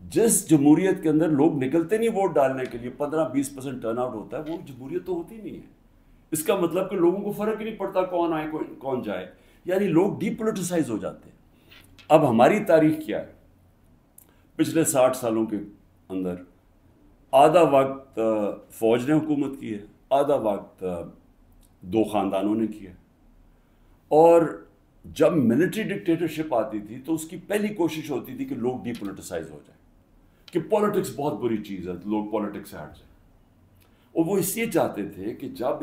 جس جمہوریت کے اندر لوگ نکلتے نہیں ووٹ ڈالنے کے لیے، 15-20% ٹرن آؤٹ ہوتا ہے، وہ جمہوریت تو ہوتی نہیں ہے. اس کا مطلب کہ لوگوں کو فرق ہی نہیں پڑتا کون آئے کون جائے، یعنی لوگ ڈی پولیٹیسائز ہو جاتے ہیں. اب ہماری تاریخ کیا ہے؟ پچھلے 60 سالوں کے اندر آدھا وقت فوج نے حکومت کی ہے، آدھا وقت دو خاندانوں نے کیا. اور جب ملٹری ڈکٹیٹرشپ آتی تھی تو اس کی پہلی کوشش ہوتی تھی کہ لوگ ڈی پولیٹیسائز ہو جائیں، کہ پولیٹکس بہت بری چیز ہے، لوگ پولیٹکس سے ہٹ جائیں. اور وہ اس لیے چاہتے تھے کہ جب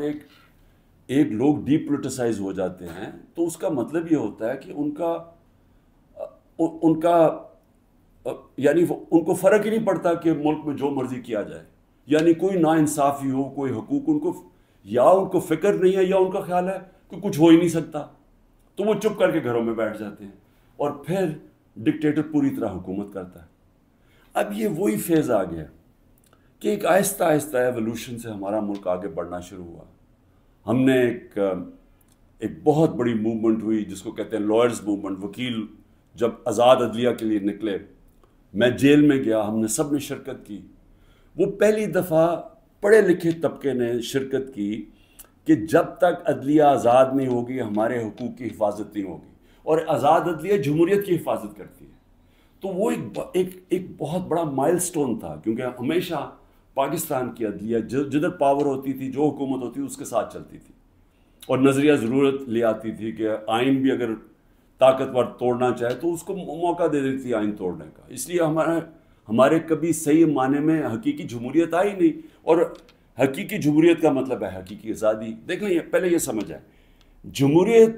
ایک لوگ ڈی پولیٹیسائز ہو جاتے ہیں تو اس کا مطلب یہ ہوتا ہے کہ ان کا یعنی ان کو فرق ہی نہیں پڑتا کہ ملک میں جو مرضی کیا جائے، یعنی کوئی ناانصافی ہو، کوئی حقوق ان کو فکر نہیں ہے، یا ان کا خیال ہے کہ کچھ ہو ہی نہیں سکتا، تو وہ چپ کر کے گھروں میں بیٹھ جاتے ہیں اور پھر ڈکٹیٹر پوری طرح حکومت کرتا ہے. اب یہ وہی فیز آ گیا کہ ایک آہستہ آہستہ ایوولوشن سے ہمارا ملک آگے بڑھنا شروع ہوا. ہم نے ایک بہت بڑی موومنٹ ہوئی جس کو کہتے ہیں لائرز موومنٹ. وکیل جب آزاد عدلیہ کے لیے نکلے، میں جیل میں گیا، ہم نے سب نے شرکت کی. وہ پہلی دفعہ پڑھے لکھے طبقے نے شرکت کی کہ جب تک عدلیہ آزاد نہیں ہوگی ہمارے حقوق کی حفاظت نہیں ہوگی، اور آزاد عدلیہ جمہوریت کی حفاظت کرتی ہے. تو وہ ایک بہت بڑا مائل سٹون تھا، کیونکہ ہمیشہ پاکستان کی عدلیہ جدھر پاور ہوتی تھی، جو حکومت ہوتی تھی اس کے ساتھ چلتی تھی، اور نظریہ ضرورت لے آتی تھی کہ آئین بھی اگر طاقتور توڑنا چاہے تو اس کو موقع دے دیتی آئین توڑنے کا. اس لیے ہمارے کبھی صحیح معنی میں حقیقی جمہوریت آئی نہیں. اور حقیقی جمہوریت کا مطلب ہے حقیقی آزادی. دیکھ لیں، پہلے یہ سمجھ آئے، جمہوریت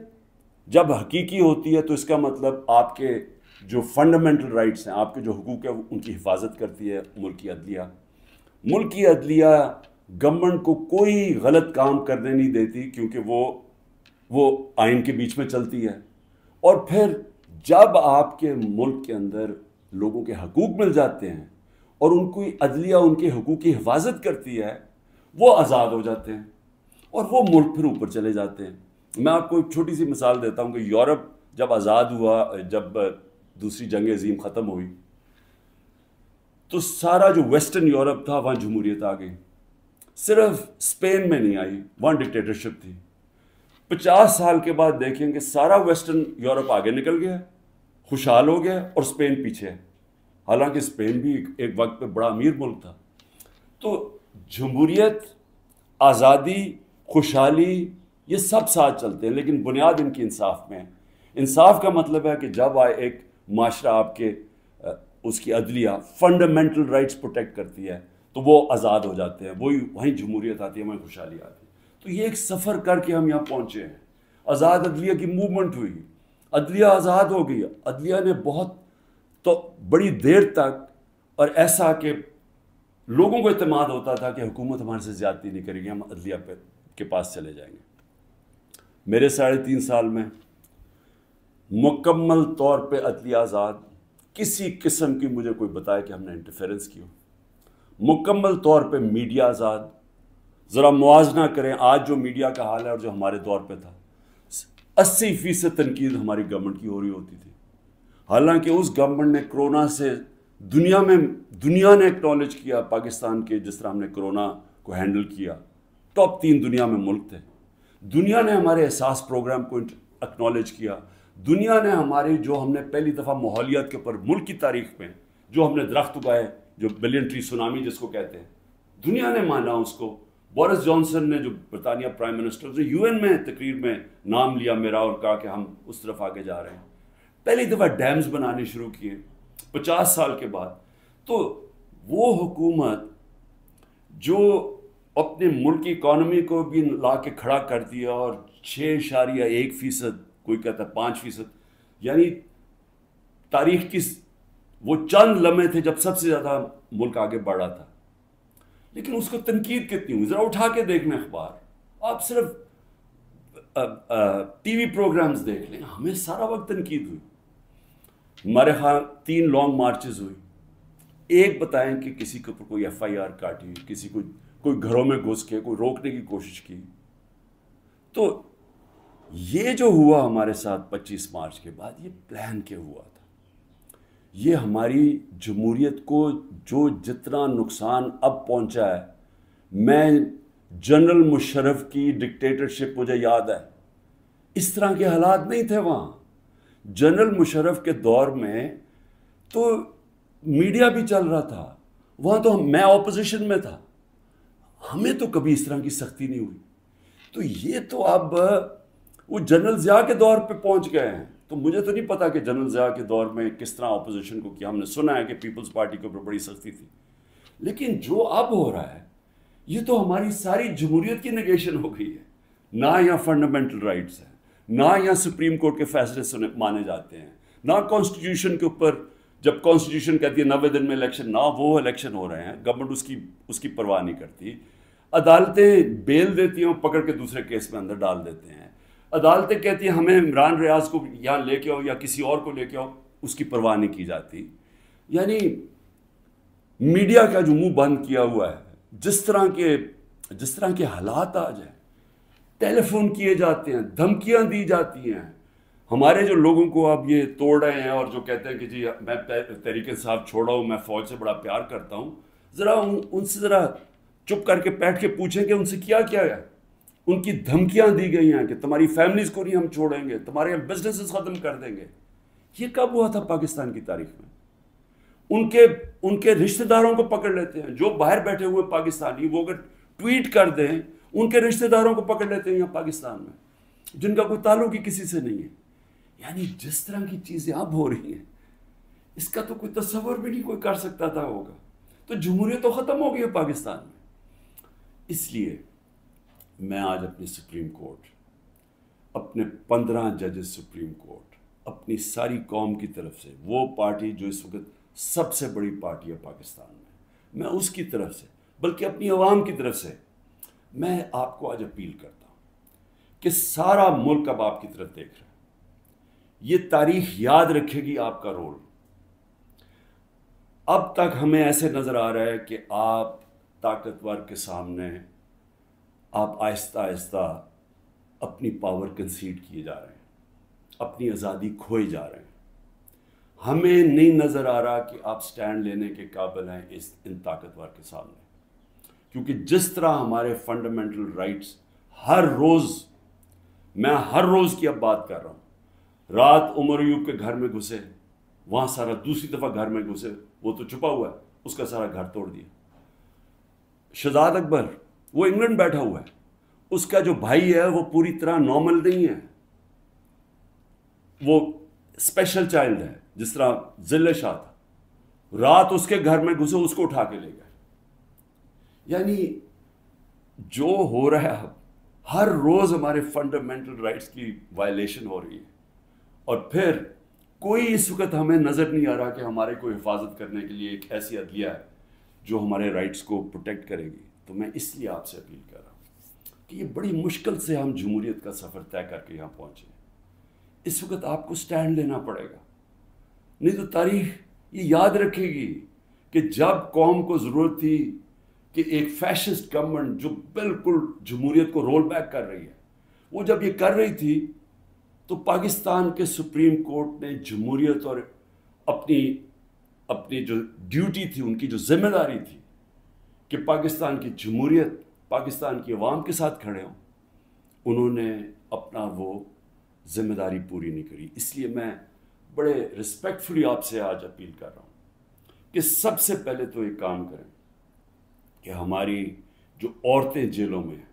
جب حقیقی ہوتی ہے تو اس کا مطلب آپ کے جو فنڈامنٹل رائٹس ہیں، آپ کے جو حقوق ہیں، ان کی حفاظت کرتی ہے ملکی عدلیہ. ملکی عدلیہ گورنمنٹ کو کوئی غلط کام کرنے نہیں دیتی، کیونکہ وہ آئین کے بیچ میں چلتی ہے. اور پھر جب آپ کے ملک کے اندر لوگوں کے حقوق مل جاتے ہیں اور ان کی عدلیہ ان کے حقوق کی حفاظت کرتی ہے، وہ آزاد ہو جاتے ہیں اور وہ ملک پھر اوپر چلے جاتے ہیں. میں آپ کو ایک چھوٹی سی مثال دیتا ہوں کہ یورپ جب آزاد ہوا، جب دوسری جنگ عظیم ختم ہوئی، تو سارا جو ویسٹرن یورپ تھا وہاں جمہوریت آ گئی. صرف اسپین میں نہیں آئی، وہاں ڈکٹیٹرشپ تھی. 50 سال کے بعد دیکھیں کہ سارا ویسٹرن یورپ آگے نکل گیا، خوشحال ہو گیا، اور اسپین پیچھے ہے. حالانکہ اسپین بھی ایک وقت پہ بڑا امیر ملک تھا. تو جمہوریت، آزادی، خوشحالی، یہ سب ساتھ چلتے ہیں، لیکن بنیاد ان کی انصاف میں ہے. انصاف کا مطلب ہے کہ جب ایک معاشرہ آپ کے اس کی عدلیہ فنڈامنٹل رائٹس پروٹیکٹ کرتی ہے تو وہ آزاد ہو جاتے ہیں، وہیں جمہوریت آتی ہے، وہیں خوشحالی آتی ہے. تو یہ ایک سفر کر کے ہم یہاں پہنچے ہیں. آزاد عدلیہ کی موومنٹ ہوئی، عدلیہ آزاد ہو گئی. عدلیہ نے بہت تو بڑی دیر تک، اور ایسا کہ لوگوں کو اعتماد ہوتا تھا کہ حکومت ہمارے سے زیادتی نہیں کرے گی، ہم عدلیہ کے پاس چلے جائیں گے. میرے 3.5 سال میں مکمل طور پہ عدلیہ آزاد، کسی قسم کی مجھے کوئی بتائے کہ ہم نے انٹرفیرنس کی ہو. مکمل طور پہ میڈیا آزاد. ذرا موازنہ کریں آج جو میڈیا کا حال ہے اور جو ہمارے دور پہ تھا. 80% تنقید ہماری گورنمنٹ کی ہو رہی ہوتی تھی، حالانکہ اس گورنمنٹ نے کرونا سے دنیا نے ایکنالج کیا پاکستان کے، جس طرح ہم نے کرونا کو ہینڈل کیا. ٹاپ 3 دنیا میں ملک تھے. دنیا نے ہمارے احساس پروگرام کو ایکنالج کیا. دنیا نے جو ہم نے پہلی دفعہ ماحولیات کے اوپر ملک کی تاریخ میں جو ہم نے درخت اگائے، جو بلین ٹری سونامی جس کو کہتے ہیں، دنیا نے مانا اس کو. بورس جانسن نے، جو برطانیہ پرائم منسٹر، نے یو این میں تقریر میں نام لیا میرا اور کہا کہ ہم اس طرف آگے جا رہے ہیں. پہلی دفعہ ڈیمز بنانے شروع کیے 50 سال کے بعد. تو وہ حکومت جو اپنے ملک کی اکانومی کو بھی لا کے کھڑا کر دیا، اور 6.1%، کوئی کہتا ہے 5%، یعنی تاریخ کی وہ چند لمحے تھے جب سب سے زیادہ ملک آگے بڑھ رہا تھا. لیکن اس کو تنقید کتنی ہوئی؟ ذرا اٹھا کے دیکھ لیں اخبار، آپ صرف ٹی وی پروگرامز دیکھ لیں، ہمیں سارا وقت تنقید ہوئی. ہمارے ہاں 3 لانگ مارچز ہوئی. ایک بتائیں کہ کسی کے اوپر کوئی FIR کاٹی، کسی کو کوئی گھروں میں گھس کے کوئی روکنے کی کوشش کی. تو یہ جو ہوا ہمارے ساتھ 25 مارچ کے بعد، یہ پلان کے ہوا تھا. یہ ہماری جمہوریت کو جو جتنا نقصان اب پہنچا ہے، میں جنرل مشرف کی ڈکٹیٹرشپ مجھے یاد ہے، اس طرح کے حالات نہیں تھے وہاں. جنرل مشرف کے دور میں تو میڈیا بھی چل رہا تھا، وہاں تو میں اپوزیشن میں تھا، ہمیں تو کبھی اس طرح کی سختی نہیں ہوئی. تو یہ تو اب وہ جنرل ضیاء کے دور پہ پہنچ گئے ہیں. تو مجھے تو نہیں پتا کہ جنرل ضیاء کے دور میں کس طرح اپوزیشن کو کیا. ہم نے سنا ہے کہ پیپلز پارٹی کے اوپر بڑی سختی تھی، لیکن جو اب ہو رہا ہے یہ تو ہماری ساری جمہوریت کی نگیشن ہو گئی ہے. نہ یہاں فنڈامنٹل رائٹس ہیں، نہ یہاں سپریم کورٹ کے فیصلے مانے جاتے ہیں، نہ کانسٹیٹیوشن کے اوپر جب کانسٹیٹیوشن کہتی ہے 90 دن میں الیکشن، نہ وہ الیکشن ہو رہے ہیں. گورنمنٹ اس کی پرواہ نہیں کرتی. عدالتیں بیل دیتی ہیں، پکڑ کے دوسرے کیس میں اندر ڈال دیتے ہیں. عدالتیں کہتی ہیں ہمیں عمران ریاض کو یہاں لے کے آؤ یا کسی اور کو لے کے آؤ، اس کی پرواہ نہیں کی جاتی. یعنی میڈیا کا جو منہ بند کیا ہوا ہے، جس طرح کے حالات آج ہیں، ٹیلی فون کیے جاتے ہیں، دھمکیاں دی جاتی ہیں. ہمارے جو لوگوں کو اب یہ توڑ رہے ہیں اور جو کہتے ہیں کہ جی میں تحریک انصاف چھوڑا ہوں، میں فوج سے بڑا پیار کرتا ہوں، ذرا ان سے ذرا چپ کر کے بیٹھ کے پوچھیں کہ ان سے کیا کیا ہے. ان کی دھمکیاں دی گئی ہیں کہ تمہاری فیملیز کو نہیں ہم چھوڑیں گے، تمہارے بزنسز ختم کر دیں گے. یہ کب ہوا تھا پاکستان کی تاریخ میں؟ ان کے رشتہ داروں کو پکڑ لیتے ہیں، جو باہر بیٹھے ہوئے پاکستانی، وہ اگر ٹویٹ کر دیں ان کے رشتہ داروں کو پکڑ لیتے ہیں یہاں پاکستان میں، جن کا کوئی تعلق ہی کسی سے نہیں ہے. یعنی جس طرح کی چیزیں اب ہو رہی ہیں، اس کا تو کوئی تصور بھی نہیں کوئی کر سکتا تھا ہوگا. تو جمہوریت تو ختم ہو گئی ہے پاکستان میں. اس لیے میں آج اپنی سپریم کورٹ، اپنے 15 ججز سپریم کورٹ، اپنی ساری قوم کی طرف سے، وہ پارٹی جو اس وقت سب سے بڑی پارٹی ہے پاکستان میں اس کی طرف سے، بلکہ اپنی عوام کی طرف سے میں آپ کو آج اپیل کرتا ہوں کہ سارا ملک اب آپ کی طرف دیکھ رہا ہے. یہ تاریخ یاد رکھے گی آپ کا رول. اب تک ہمیں ایسے نظر آ رہا ہے کہ آپ طاقتور کے سامنے آپ آہستہ آہستہ اپنی پاور کنسیڈ کیے جا رہے ہیں، اپنی آزادی کھوئے جا رہے ہیں. ہمیں نہیں نظر آ رہا کہ آپ سٹینڈ لینے کے قابل ہیں ان طاقتور کے سامنے، کیونکہ جس طرح ہمارے فنڈامنٹل رائٹس ہر روز کی اب بات کر رہا ہوں. رات عمر ایوب کے گھر میں گھسے، وہاں سارا دوسری دفعہ گھر میں گھسے، وہ تو چھپا ہوا ہے، اس کا سارا گھر توڑ دیا. شہزاد اکبر وہ انگلینڈ بیٹھا ہوا ہے، اس کا جو بھائی ہے وہ پوری طرح نارمل نہیں ہے، وہ اسپیشل چائلڈ ہے، جس طرح ذل شاہ تھا. رات اس کے گھر میں گھسے، اس کو اٹھا کے لے گئے. یعنی جو ہو رہا ہے ہر روز ہمارے فنڈامنٹل رائٹس کی وائلیشن ہو رہی ہے، اور پھر کوئی اس وقت ہمیں نظر نہیں آ رہا کہ ہمارے کو حفاظت کرنے کے لیے ایک ایسی عدلیہ ہے جو ہمارے رائٹس کو پروٹیکٹ کرے گی. تو میں اس لیے آپ سے اپیل کر رہا ہوں کہ یہ بڑی مشکل سے ہم جمہوریت کا سفر طے کر کے یہاں پہنچے. اس وقت آپ کو سٹینڈ لینا پڑے گا، نہیں تو تاریخ یہ یاد رکھے گی کہ جب قوم کو ضرورت تھی کہ ایک فیشسٹ گورنمنٹ جو بالکل جمہوریت کو رول بیک کر رہی ہے، وہ جب یہ کر رہی تھی تو پاکستان کے سپریم کورٹ نے جمہوریت اور اپنی جو ڈیوٹی تھی، ان کی جو ذمہ داری تھی کہ پاکستان کی جمہوریت پاکستان کی عوام کے ساتھ کھڑے ہوں، انہوں نے اپنا وہ ذمہ داری پوری نہیں کری. اس لیے میں بڑے رسپیکٹفلی آپ سے آج اپیل کر رہا ہوں کہ سب سے پہلے تو ایک کام کریں کہ ہماری جو عورتیں جیلوں میں ہیں،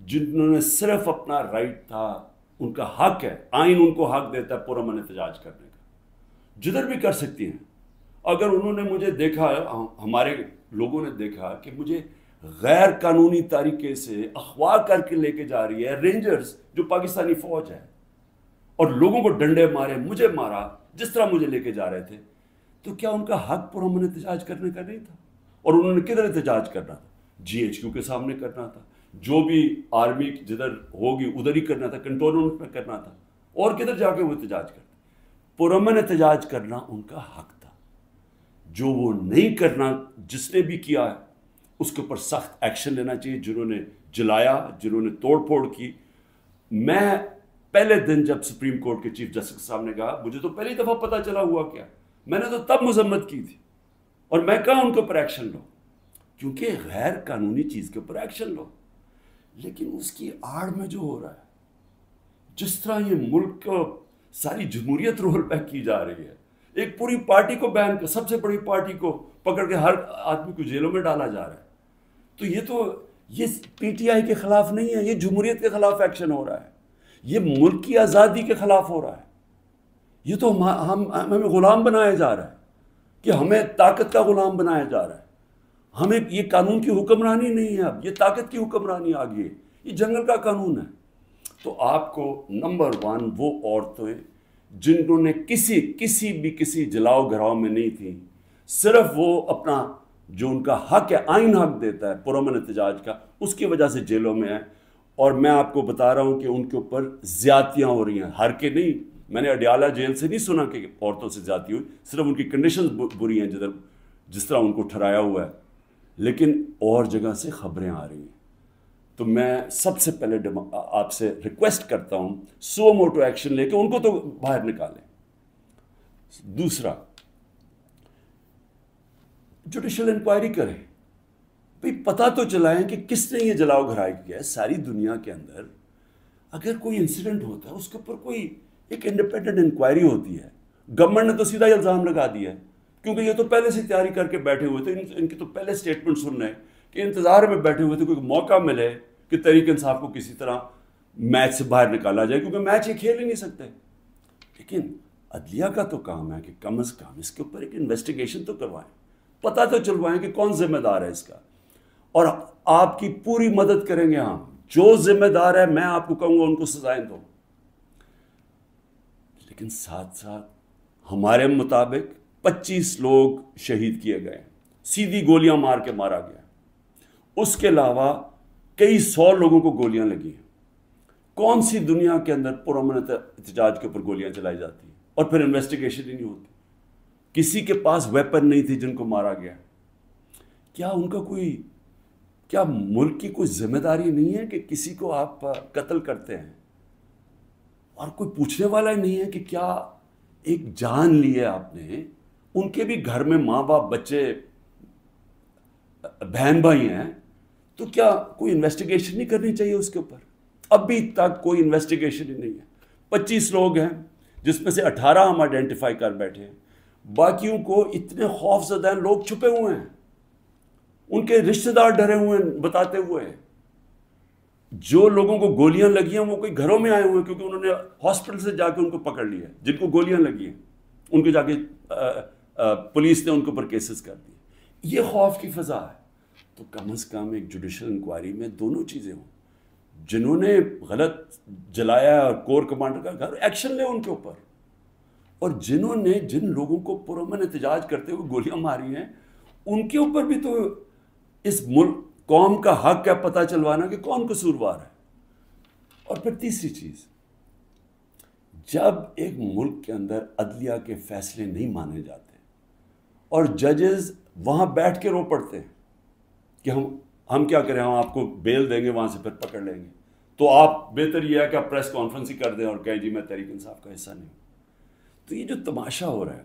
جنہوں نے صرف اپنا رائٹ تھا، ان کا حق ہے، آئین ان کو حق دیتا ہے پرامن احتجاج کرنے کا، جدھر بھی کر سکتی ہیں. اگر انہوں نے مجھے دیکھا، ہمارے لوگوں نے دیکھا کہ مجھے غیر قانونی طریقے سے اغوا کر کے لے کے جا رہی ہے رینجرز جو پاکستانی فوج ہے، اور لوگوں کو ڈنڈے مارے، مجھے مارا، جس طرح مجھے لے کے جا رہے تھے، تو کیا ان کا حق پرامن احتجاج کرنے کا نہیں تھا؟ اور انہوں نے کدھر احتجاج کرنا تھا؟ GHQ کے سامنے کرنا تھا، جو بھی آرمی جدھر ہوگی ادھر ہی کرنا تھا، کنٹونمنٹ میں کرنا تھا، اور کدھر جا کے وہ احتجاج کرتے؟ پرامن احتجاج کرنا ان کا حق تھا. جو وہ نہیں کرنا، جس نے بھی کیا ہے اس کے اوپر سخت ایکشن لینا چاہیے. جنہوں نے جلایا، جنہوں نے توڑ پھوڑ کی. میں پہلے دن جب سپریم کورٹ کے چیف جسٹس کے سامنے کہا، مجھے تو پہلی دفعہ پتہ چلا ہوا کیا، میں نے تو تب مذمت کی تھی، اور میں کہا ان کے اوپر ایکشن لو، کیونکہ غیر قانونی چیز کے اوپر ایکشن لو. لیکن اس کی آڑ میں جو ہو رہا ہے، جس طرح یہ ملک کو ساری جمہوریت رول بیک کی جا رہی ہے، ایک پوری پارٹی کو بین کر، سب سے بڑی پارٹی کو پکڑ کے ہر آدمی کو جیلوں میں ڈالا جا رہا ہے، تو یہ پی ٹی آئی کے خلاف نہیں ہے، یہ جمہوریت کے خلاف ایکشن ہو رہا ہے، یہ ملک کی آزادی کے خلاف ہو رہا ہے. یہ تو ہمیں غلام بنایا جا رہا ہے، کہ ہمیں طاقت کا غلام بنایا جا رہا ہے. ہمیں یہ قانون کی حکمرانی نہیں ہے، اب یہ طاقت کی حکمرانی آ گئی ہے، یہ جنگل کا قانون ہے. تو آپ کو نمبر 1 وہ عورتیں جنہوں نے کسی جلاؤ گھراؤ میں نہیں تھیں، صرف وہ اپنا جو ان کا حق ہے، آئین حق دیتا ہے پرامن احتجاج کا، اس کی وجہ سے جیلوں میں ہیں. اور میں آپ کو بتا رہا ہوں کہ ان کے اوپر زیادتیاں ہو رہی ہیں، ہر کے نہیں. میں نے اڈیالہ جیل سے نہیں سنا کہ عورتوں سے زیادتی ہوئی، صرف ان کی کنڈیشنز بری ہیں جس طرح ان کو ٹھہرایا ہوا ہے، لیکن اور جگہ سے خبریں آ رہی ہیں. تو میں سب سے پہلے آپ سے ریکویسٹ کرتا ہوں، سو موٹو ایکشن لے کے ان کو تو باہر نکالیں. دوسرا، جوڈیشل انکوائری کریں، بھئی پتہ تو چلائیں کہ کس نے یہ جلاؤ گھرائی کیا ہے. ساری دنیا کے اندر اگر کوئی انسیڈنٹ ہوتا ہے، اس کے اوپر کوئی ایک انڈیپینڈنٹ انکوائری ہوتی ہے. گورنمنٹ نے تو سیدھا الزام لگا دیا ہے، کیونکہ یہ تو پہلے سے تیاری کر کے بیٹھے ہوئے تھے. ان کی تو پہلے سٹیٹمنٹ سن رہے ہیں کہ انتظار میں بیٹھے ہوئے تھے کوئی موقع ملے کہ تحریک انصاف کو کسی طرح میچ سے باہر نکالا جائے، کیونکہ میچ یہ کھیل ہی نہیں سکتے. لیکن عدلیہ کا تو کام ہے کہ کم از کم اس کے اوپر ایک انویسٹیگیشن تو کروائیں، پتہ تو چلوائیں کہ کون ذمہ دار ہے اس کا. اور آپ کی پوری مدد کریں گے ہم، جو ذمہ دار ہے میں آپ کو کہوں گا ان کو سزائیں دو. لیکن ساتھ ساتھ ہمارے مطابق 25 لوگ شہید کیے گئے، سیدھی گولیاں مار کے مارا گیا. اس کے علاوہ کئی 100 لوگوں کو گولیاں لگی ہیں. کون سی دنیا کے اندر پرامن احتجاج کے اوپر گولیاں چلائی جاتی ہیں اور پھر انویسٹیگیشن ہی نہیں ہوتی؟ کسی کے پاس ویپن نہیں تھی جن کو مارا گیا. کیا ان کا کیا ملک کی کوئی ذمہ داری نہیں ہے کہ کسی کو آپ قتل کرتے ہیں اور کوئی پوچھنے والا ہی نہیں ہے کہ کیا ایک جان لی ہے آپ نے؟ ان کے بھی گھر میں ماں باپ، بچے، بہن بھائی ہیں، تو کیا کوئی انویسٹیگیشن نہیں کرنی چاہیے اس کے اوپر؟ ابھی تک کوئی انویسٹیگیشن ہی نہیں ہے. 25 لوگ ہیں جس میں سے 18 ہم آئیڈینٹیفائی کر بیٹھے ہیں، باقیوں کو اتنے خوف زدہ ہیں، لوگ چھپے ہوئے ہیں، ان کے رشتہ دار ڈرے ہوئے ہیں بتاتے ہوئے. جو لوگوں کو گولیاں لگی ہیں وہ کوئی گھروں میں آئے ہوئے ہیں، کیونکہ انہوں نے ہاسپٹل سے جا کے ان کو پکڑ لیا ہے. جن کو گولیاں لگی ہیں ان کو جا کے پولیس نے ان کے اوپر کیسز کر دیے. یہ خوف کی فضا ہے. تو کم از کم ایک جوڈیشل انکوائری میں دونوں چیزیں ہوں. جنہوں نے غلط جلایا اور کور کمانڈر کا گھر، ایکشن لے ان کے اوپر. اور جن لوگوں کو پرامن احتجاج کرتے ہوئے گولیاں ماری ہیں، ان کے اوپر بھی تو اس ملک قوم کا حق ہے پتہ چلوانا کہ کون قصوروار ہے. اور پھر تیسری چیز، جب ایک ملک کے اندر عدلیہ کے فیصلے نہیں مانے جاتے اور ججز وہاں بیٹھ کے رو پڑتے ہیں کہ ہم کیا کریں، ہم آپ کو بیل دیں گے، وہاں سے پھر پکڑ لیں گے، تو آپ بہتر یہ ہے کہ آپ پریس کانفرنس ہی کر دیں اور کہیں جی میں تحریک انصاف کا حصہ نہیں ہوں. تو یہ جو تماشا ہو رہا ہے،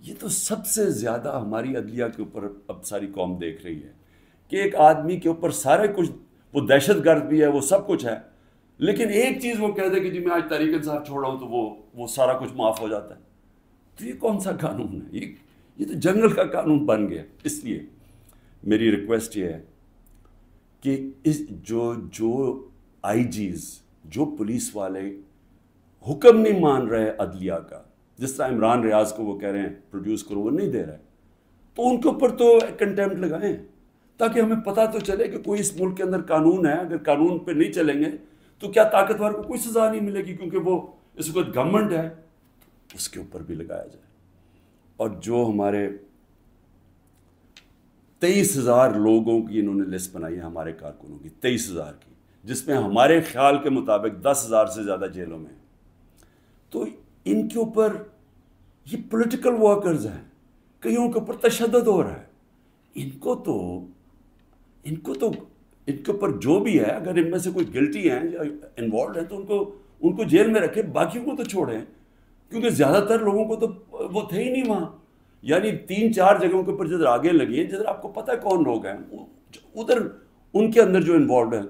یہ تو سب سے زیادہ ہماری عدلیہ کے اوپر اب ساری قوم دیکھ رہی ہے کہ ایک آدمی کے اوپر سارے کچھ، وہ دہشت گرد بھی ہے، وہ سب کچھ ہے، لیکن ایک چیز وہ کہہ دے کہ جی میں آج تحریک انصاف چھوڑ رہا ہوں تو وہ سارا کچھ معاف ہو جاتا ہے. تو یہ کون سا قانون ہے؟ یہ تو جنگل کا قانون بن گیا. اس لیے میری ریکویسٹ یہ ہے کہ جو آئی جیز، جو پولیس والے حکم نہیں مان رہے عدلیہ کا، جس طرح عمران ریاض کو وہ کہہ رہے ہیں پروڈیوس کرو، وہ نہیں دے رہے، تو ان کے اوپر تو کنٹیمپٹ لگائیں تاکہ ہمیں پتہ تو چلے کہ کوئی اس ملک کے اندر قانون ہے. اگر قانون پہ نہیں چلیں گے تو کیا طاقتور کو کوئی سزا نہیں ملے گی، کیونکہ وہ اس وقت گورنمنٹ ہے، تو اس کے اوپر بھی لگایا جائے. اور جو ہمارے 23,000 لوگوں کی انہوں نے لسٹ بنائی ہے ہمارے کارکنوں کی، 23,000 کی، جس میں ہمارے خیال کے مطابق 10,000 سے زیادہ جیلوں میں ہیں. تو ان کے اوپر یہ پولیٹیکل ورکرز ہیں، کئیوں کے اوپر تشدد ہو رہا ہے. ان کے اوپر جو بھی ہے، اگر ان میں سے کوئی گلٹی ہیں یا انوالوڈ ہیں تو ان کو جیل میں رکھیں، باقیوں کو تو چھوڑیں. کیونکہ زیادہ تر لوگوں کو تو وہ تھے ہی نہیں وہاں. یعنی 3-4 جگہوں کے اوپر جدھر آگے لگی ہیں، جدھر آپ کو پتہ ہے کون لوگ ہیں ادھر ان کے اندر جو انوالوڈ ہیں.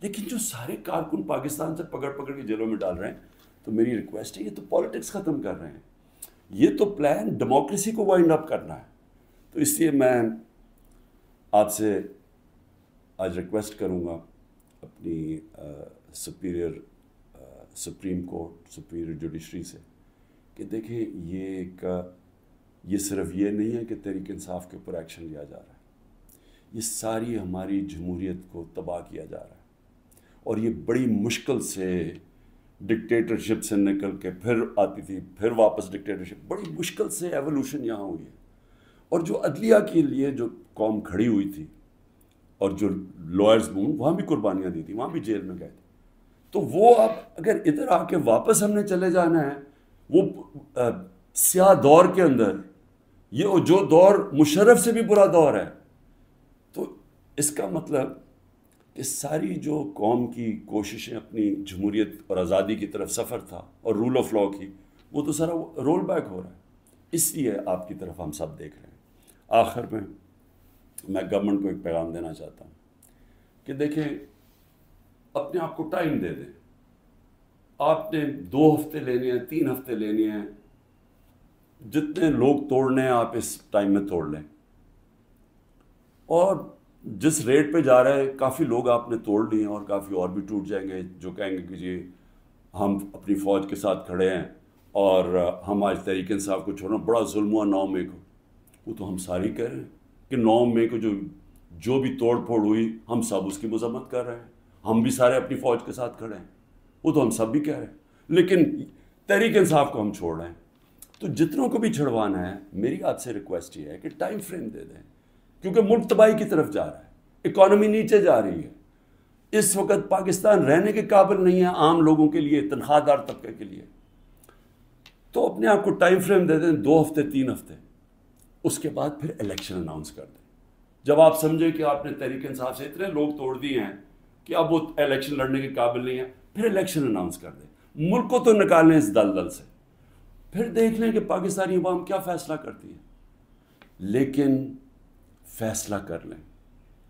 لیکن جو سارے کارکن پاکستان سے پکڑ کے جیلوں میں ڈال رہے ہیں، تو میری ریکویسٹ ہے یہ تو پالیٹکس ختم کر رہے ہیں، یہ تو پلان ڈیموکریسی کو وائنڈ اپ کرنا ہے. تو اس لیے میں آپ سے آج ریکویسٹ کروں گا اپنی سپریم کورٹ، سپیریئر جوڈیشری سے، کہ دیکھیں یہ صرف یہ نہیں ہے کہ تحریک انصاف کے اوپر ایکشن لیا جا رہا ہے، یہ ساری ہماری جمہوریت کو تباہ کیا جا رہا ہے. اور یہ بڑی مشکل سے ڈکٹیٹرشپ سے نکل کے پھر آتی تھی، پھر واپس ڈکٹیٹرشپ، بڑی مشکل سے ایولیوشن یہاں ہوئی ہے. اور جو عدلیہ کے لیے جو قوم کھڑی ہوئی تھی اور جو لائرز وہاں بھی قربانیاں دی تھیں، وہاں بھی جیل میں گئے تھے. تو وہ اب اگر ادھر آ کے واپس ہم نے چلے جانا ہے وہ سیاہ دور کے اندر، یہ جو دور مشرف سے بھی برا دور ہے، تو اس کا مطلب کہ ساری جو قوم کی کوششیں اپنی جمہوریت اور آزادی کی طرف سفر تھا اور رول آف لا کی، وہ تو سارا رول بیک ہو رہا ہے. اس لیے آپ کی طرف ہم سب دیکھ رہے ہیں. آخر میں گورنمنٹ کو ایک پیغام دینا چاہتا ہوں کہ دیکھیں، اپنے آپ کو ٹائم دے دیں. آپ نے 2 ہفتے لینے ہیں، 3 ہفتے لینے ہیں، جتنے لوگ توڑنے ہیں آپ اس ٹائم میں توڑ لیں. اور جس ریٹ پہ جا رہے ہیں کافی لوگ آپ نے توڑ لیے ہیں، اور کافی اور بھی ٹوٹ جائیں گے جو کہیں گے کہ جی ہم اپنی فوج کے ساتھ کھڑے ہیں اور ہم آج تحریک انصاف کو چھوڑنا بڑا ظلم ہوا 9 مئی کو. وہ تو ہم ساری کہہ رہے ہیں کہ 9 مئی کو جو بھی توڑ پھوڑ ہوئی ہم سب اس کی مذمت کر رہے ہیں، ہم بھی سارے اپنی فوج کے ساتھ کھڑے ہیں. وہ تو ہم سب بھی کہہ رہے ہیں، لیکن تحریک انصاف کو ہم چھوڑ رہے ہیں. تو جتنوں کو بھی چھڑوانا ہے، میری آپ سے ریکویسٹ یہ ہے کہ ٹائم فریم دے دیں، کیونکہ ملک تباہی کی طرف جا رہا ہے، اکانومی نیچے جا رہی ہے. اس وقت پاکستان رہنے کے قابل نہیں ہے عام لوگوں کے لیے، تنخواہ دار طبقے کے لیے. تو اپنے آپ کو ٹائم فریم دے دیں، 2 ہفتے 3 ہفتے، اس کے بعد پھر الیکشن اناؤنس کر دیں. جب آپ سمجھیں کہ آپ نے تحریک انصاف سے اتنے لوگ توڑ دیے ہیں کہ اب وہ الیکشن لڑنے کے قابل نہیں ہے، پھر الیکشن اناؤنس کر دیں. ملک کو تو نکالیں اس دلدل سے، پھر دیکھ لیں کہ پاکستانی عوام کیا فیصلہ کرتی ہے. لیکن فیصلہ کر لیں،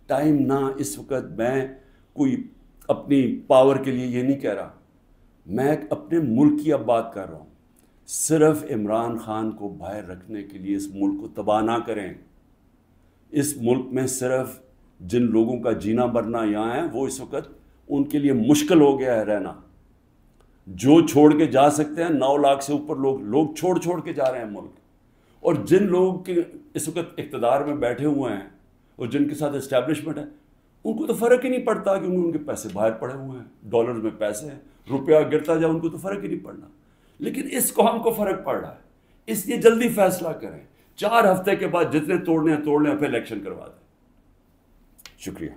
ٹائم نہ اس وقت. میں کوئی اپنی پاور کے لیے یہ نہیں کہہ رہا، میں اپنے ملک کی اب بات کر رہا ہوں. صرف عمران خان کو باہر رکھنے کے لیے اس ملک کو تباہ نہ کریں. اس ملک میں صرف جن لوگوں کا جینا مرنا یہاں ہے، وہ اس وقت ان کے لیے مشکل ہو گیا ہے رہنا. جو چھوڑ کے جا سکتے ہیں، 9 لاکھ سے اوپر لوگ چھوڑ کے جا رہے ہیں ملک. اور جن لوگوں کے اس وقت اقتدار میں بیٹھے ہوئے ہیں اور جن کے ساتھ اسٹیبلشمنٹ ہے، ان کو تو فرق ہی نہیں پڑتا، کیونکہ ان کے پیسے باہر پڑے ہوئے ہیں، ڈالرز میں پیسے ہیں، روپیہ گرتا جائے ان کو تو فرق ہی نہیں پڑنا. لیکن اس قوم کو فرق پڑ رہا ہے. اس لیے جلدی فیصلہ کریں، 4 ہفتے کے بعد جتنے توڑنے ہیں توڑ لیں، پھر الیکشن کروا دیں. شکریہ.